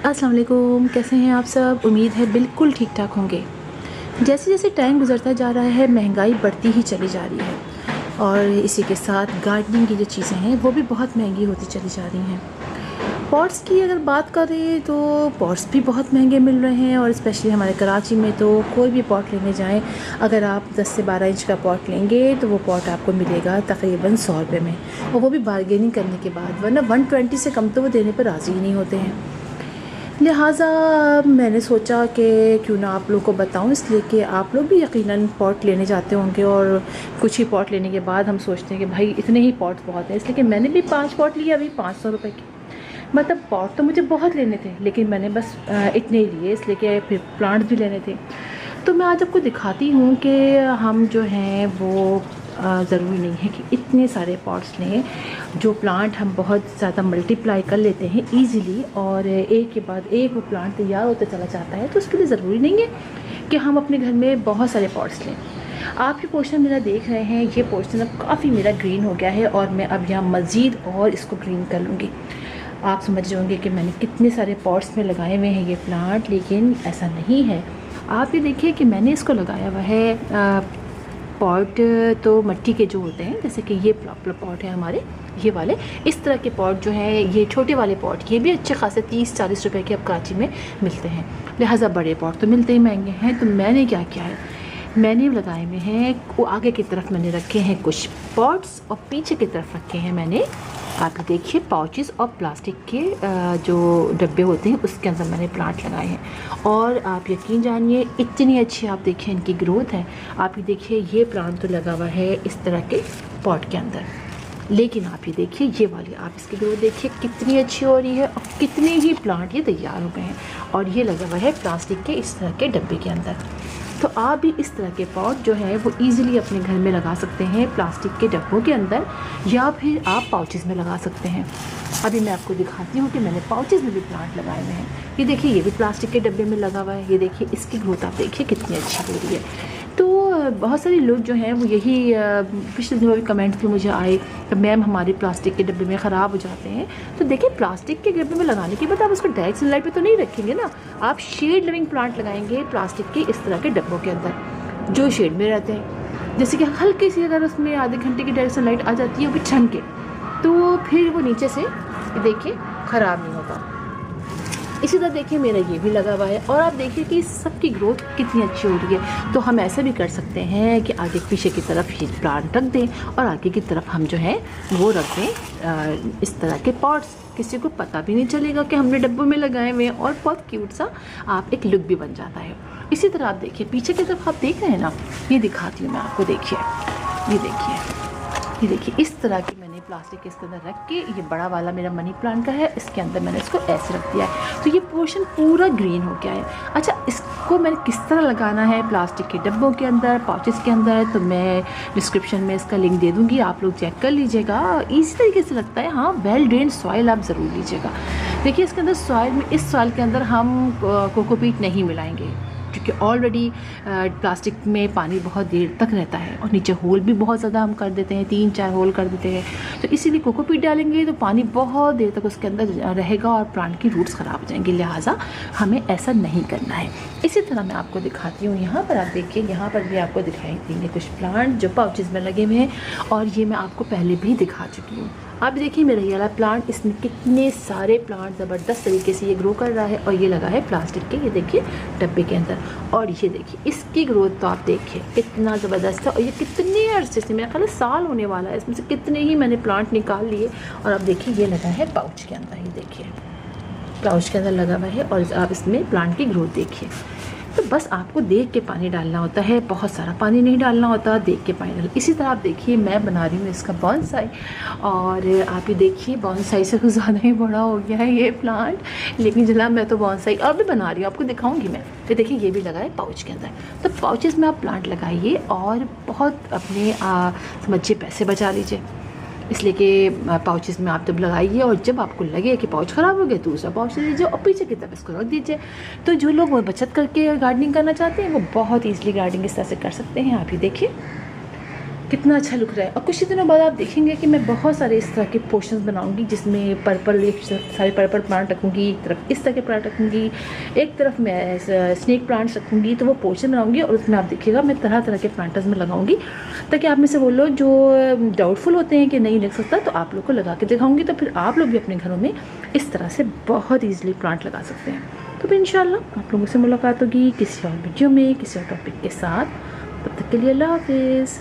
अस्सलाम वालेकुम, कैसे हैं आप सब। उम्मीद है बिल्कुल ठीक ठाक होंगे। जैसे जैसे टाइम गुजरता जा रहा है महंगाई बढ़ती ही चली जा रही है और इसी के साथ गार्डनिंग की जो चीज़ें हैं वो भी बहुत महंगी होती चली जा रही हैं। पॉट्स की अगर बात करें तो पॉट्स भी बहुत महंगे मिल रहे हैं और स्पेशली हमारे कराची में तो कोई भी पॉट लेने जाएं, अगर आप 10 से 12 इंच का पॉट लेंगे तो वो पॉट आपको मिलेगा तकरीबन 100 रुपये में, और वो भी बारगेनिंग करने के बाद, वरना 120 से कम तो वो देने पर राज़ी ही नहीं होते हैं। लिहाजा मैंने सोचा कि क्यों ना आप लोग को बताऊं, इसलिए कि आप लोग भी यकीनन पॉट लेने जाते होंगे और कुछ ही पॉट लेने के बाद हम सोचते हैं कि भाई इतने ही पॉट बहुत है, इसलिए कि मैंने भी 5 पॉट लिए अभी 500 रुपये के। मतलब पॉट तो मुझे बहुत लेने थे लेकिन मैंने बस इतने ही लिए, इसलिए कि फिर प्लांट भी लेने थे। तो मैं आज आपको दिखाती हूँ कि हम जो हैं वो ज़रूरी नहीं है कि इतने सारे पॉट्स लें। जो प्लांट हम बहुत ज़्यादा मल्टीप्लाई कर लेते हैं इजीली और एक के बाद एक वो प्लांट तैयार होता चला जाता है, तो उसके लिए ज़रूरी नहीं है कि हम अपने घर में बहुत सारे पॉट्स लें। आप ये पोर्शन मेरा देख रहे हैं, ये पोर्शन अब काफ़ी मेरा ग्रीन हो गया है और मैं अब यहाँ मज़ीद और इसको ग्रीन कर लूँगी। आप समझ रहे होंगे कि मैंने कितने सारे पॉट्स में लगाए हुए हैं ये प्लांट, लेकिन ऐसा नहीं है। आप ये देखिए कि मैंने इसको लगाया हुआ है पॉट तो मिट्टी के जो होते हैं, जैसे कि ये पॉट है हमारे, ये वाले इस तरह के पॉट जो हैं, ये छोटे वाले पॉट, ये भी अच्छे खासे 30-40 रुपए के अब कराची में मिलते हैं। लिहाजा बड़े पॉट तो मिलते ही महंगे हैं। तो मैंने क्या किया है, मैंने लगाए हुए हैं, वो आगे की तरफ मैंने रखे हैं कुछ पॉट्स और पीछे की तरफ रखे हैं मैंने, आप देखिए, पाउचेस और प्लास्टिक के जो डब्बे होते हैं उसके अंदर मैंने प्लांट लगाए हैं। और आप यकीन जानिए इतनी अच्छी आप देखिए इनकी ग्रोथ है। आप ये देखिए ये प्लांट तो लगा हुआ है इस तरह के पॉट के अंदर, लेकिन आप ये देखिए ये वाली, आप इसकी ग्रोथ देखिए कितनी अच्छी हो रही है और कितने ही प्लांट ये तैयार हो गए हैं। और ये लगा हुआ है प्लास्टिक के इस तरह के डब्बे के अंदर। तो आप भी इस तरह के पॉट जो है वो इजीली अपने घर में लगा सकते हैं, प्लास्टिक के डब्बों के अंदर, या फिर आप पाउचेस में लगा सकते हैं। अभी मैं आपको दिखाती हूँ कि मैंने पाउचेस में भी प्लांट लगाए हुए हैं। ये देखिए ये भी प्लास्टिक के डब्बे में लगा हुआ है। ये देखिए इसकी ग्रोथ आप देखिए कितनी अच्छी हो रही है। तो बहुत सारे लोग जो हैं वो यही पिछले दिनों भी कमेंट्स में मुझे आए कि मैम हमारे प्लास्टिक के डब्बे में ख़राब हो जाते हैं। तो देखिए प्लास्टिक के डब्बे में लगाने के बाद आप उसको डायरेक्ट सनलाइट पे तो नहीं रखेंगे ना, आप शेड लिविंग प्लांट लगाएंगे प्लास्टिक के इस तरह के डब्बों के अंदर जो शेड में रहते हैं। जैसे कि हल्की सी अगर उसमें आधे घंटे की डायरेक्ट सनलाइट आ जाती है वो छन के, तो फिर वो नीचे से देखिए ख़राब नहीं होता। इसी तरह देखिए मेरा ये भी लगा हुआ है और आप देखिए कि सबकी ग्रोथ कितनी अच्छी हो रही है। तो हम ऐसा भी कर सकते हैं कि आगे पीछे की तरफ ये प्लांट रख दें और आगे की तरफ हम जो है वो रख दें इस तरह के पॉट्स। किसी को पता भी नहीं चलेगा कि हमने डब्बों में लगाए हुए हैं और बहुत क्यूट सा आप एक लुक भी बन जाता है। इसी तरह आप देखिए पीछे की तरफ, आप देख रहे हैं ना, ये दिखाती हूँ मैं आपको, देखिए ये देखिए इस तरह की मैंने प्लास्टिक के इसके अंदर रख के, ये बड़ा वाला मेरा मनी प्लांट का है, इसके अंदर मैंने इसको ऐसे रख दिया है। तो ये पोर्शन पूरा ग्रीन हो गया है। अच्छा, इसको मैंने किस तरह लगाना है प्लास्टिक के डब्बों के अंदर, पाउचेस के अंदर, तो मैं डिस्क्रिप्शन में इसका लिंक दे दूँगी, आप लोग चेक कर लीजिएगा। ईजी तरीके से लगता है। हाँ, वेल ड्रेन सॉइल आप ज़रूर लीजिएगा। देखिए इसके अंदर सॉइल में, इस सॉइल के अंदर हम कोकोपीट नहीं मिलाएंगे क्योंकि ऑलरेडी प्लास्टिक में पानी बहुत देर तक रहता है और नीचे होल भी बहुत ज़्यादा हम कर देते हैं, 3-4 होल कर देते हैं। तो इसीलिए कोकोपीट डालेंगे तो पानी बहुत देर तक उसके अंदर रहेगा और प्लांट की रूट्स ख़राब हो जाएंगी। लिहाजा हमें ऐसा नहीं करना है। इसी तरह मैं आपको दिखाती हूँ, यहाँ पर आप देखिए, यहाँ पर भी आपको दिखाई देंगे कुछ प्लांट जो पाउचेस में लगे हुए हैं और ये मैं आपको पहले भी दिखा चुकी हूँ। आप देखिए मेरा ये वाला प्लांट, इसमें कितने सारे प्लांट ज़बरदस्त तरीके से ये ग्रो कर रहा है और ये लगा है प्लास्टिक के, ये देखिए डब्बे के अंदर। और ये देखिए इसकी ग्रोथ तो आप देखिए कितना ज़बरदस्त है। और ये कितने अरसे से, मेरा ख्याल साल होने वाला है, इसमें से कितने ही मैंने प्लांट निकाल लिए। और अब देखिए ये लगा है पाउच के अंदर, ये देखिए पाउच के अंदर लगा हुआ है और आप इसमें प्लांट की ग्रोथ देखिए। तो बस आपको देख के पानी डालना होता है, बहुत सारा पानी नहीं डालना होता, देख के पानी डालना। इसी तरह आप देखिए मैं बना रही हूँ इसका बॉन्साई, और आप ये देखिए बॉन्साई से कुछ ज़्यादा ही बड़ा हो गया है ये प्लांट, लेकिन जनाब मैं तो बॉन्साई और भी बना रही हूँ, आपको दिखाऊंगी मैं। तो देखिए ये भी लगा है पाउच के अंदर। तो पाउचेस में आप प्लांट लगाइए और बहुत अपने समझिए पैसे बचा लीजिए, इसलिए कि पाउचेस में आप जब लगाइए और जब आपको लगे कि पाउच ख़राब हो गया दूसरा पाउच ले लीजिए और पीछे की तरफ इसको रख दीजिए। तो जो लोग वो बचत करके गार्डनिंग करना चाहते हैं वो बहुत ईजिली गार्डनिंग इस तरह से कर सकते हैं। आप ही देखिए कितना अच्छा लुक रहा है। और कुछ ही दिनों बाद आप देखेंगे कि मैं बहुत सारे इस तरह के पोर्शंस बनाऊंगी, जिसमें पर्पल, एक सारे पर्पल प्लांट रखूँगी, एक तरफ इस तरह के प्लांट रखूँगी, एक तरफ मैं स्नेक प्लांट्स रखूँगी। तो वो पोर्शन बनाऊंगी और उसमें आप देखिएगा मैं तरह तरह के प्लांटर्स में लगाऊंगी, ताकि आप में से वो लोग जो डाउटफुल होते हैं कि नहीं लग सकता, तो आप लोग को लगा के दिखाऊंगी। तो फिर आप लोग भी अपने घरों में इस तरह से बहुत ईजिली प्लांट लगा सकते हैं। तो फिर इंशाल्लाह आप लोगों से मुलाकात होगी किसी और वीडियो में, किसी और टॉपिक के साथ। तब तक के लिए अल्लाह हाफिज़।